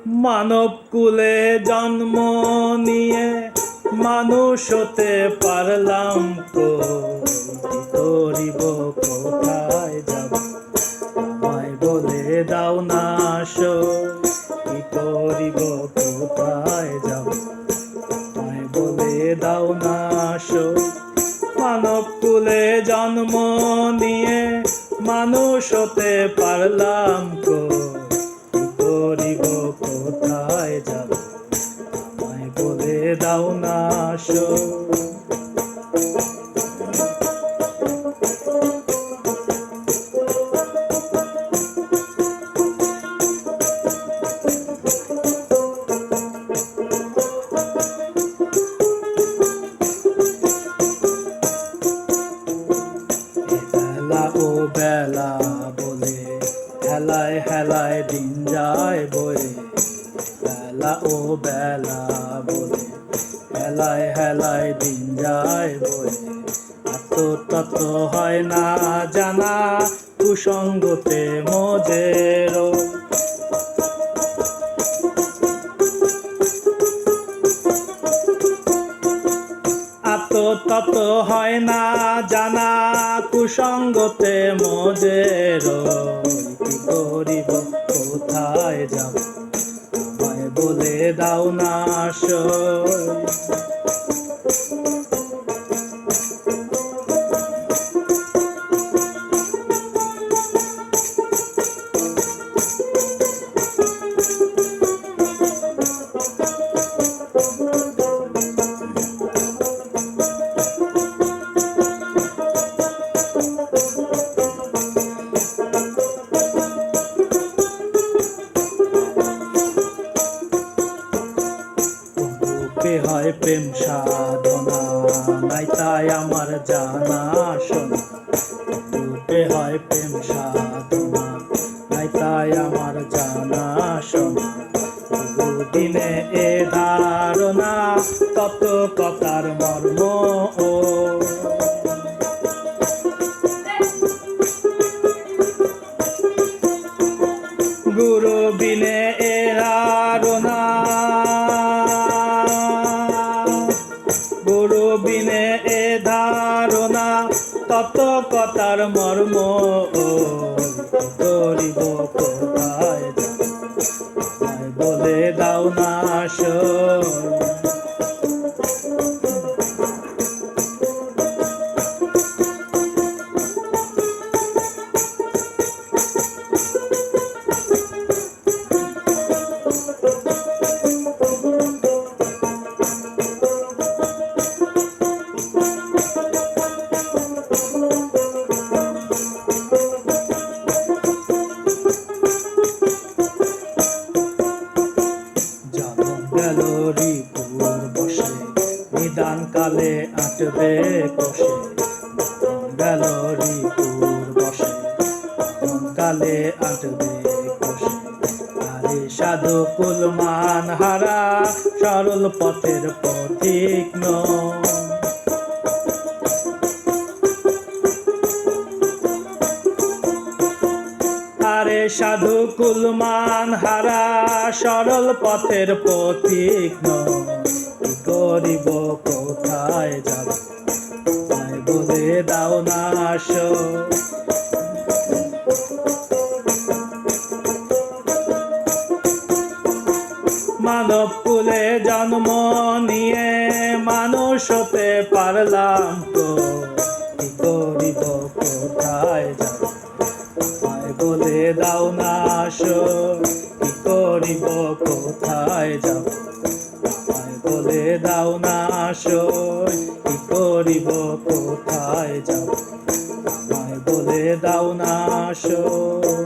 মানব কুলে জন্ম নিয়ে মানুষ হতে পারলাম তো, কি করিব কোথায় যাব, আমায় বলে দাও না সই, কি করিব কোথায় যাব, আমায় বলে দাও না সই। মানব কুলে জন্ম নিয়ে মানুষ হতে পারলাম তো, কি করিব কোথায় যাব, আমায় বলে দাও না সই। বেলা ও বেলা বলে হেলায় হেলায় দিন যায় বয়ে, বেলা ও বেলা বলে হেলায় হেলায় দিন যায় বয়ে। এত তত হয় না জানা কুসঙ্গতে মজের, এত তত হয় না জানা কুসঙ্গতে মজের, কি করিব কোথায় যাব, আমায় বলে দাও না সই। হয় প্রেম সাধনা নাই তাই আমার জানা শোনা, রূপে হয় প্রেম সাধনা নাই তাই আমার জানা শোনা। দিনে এ ধারণা তত কথার মর্ম ও, গুরু বিনে এ ধারণা, গুরু বিনে এ ধারণা তত কথার মর্ম ও, করিব কোথায় যাব, আমায় বলে দাও না সই। গেলরিপুর বসে নিদান কালে আটবে কষে, গেলরিপুর বসে কালে আটবে কষে। আরে সাধু কুলমান হারা সরল পথের পথিক নয়, আরে সাধু কুলমান হারা সরল পথের পথিক নয়, কি করিব কোথায় যাব, আমায় বলে দাও না সই। মানব কুলে জন্ম নিয়ে মানুষ হতে পারলাম তো, কি করিব কোথায় যাব, আমায় বলে দাও না সই। কি করিব কোথায় যাব, আমায় বলে দাও না সই। কি করিব কোথায় যাব, আমায় বলে দাও না সই।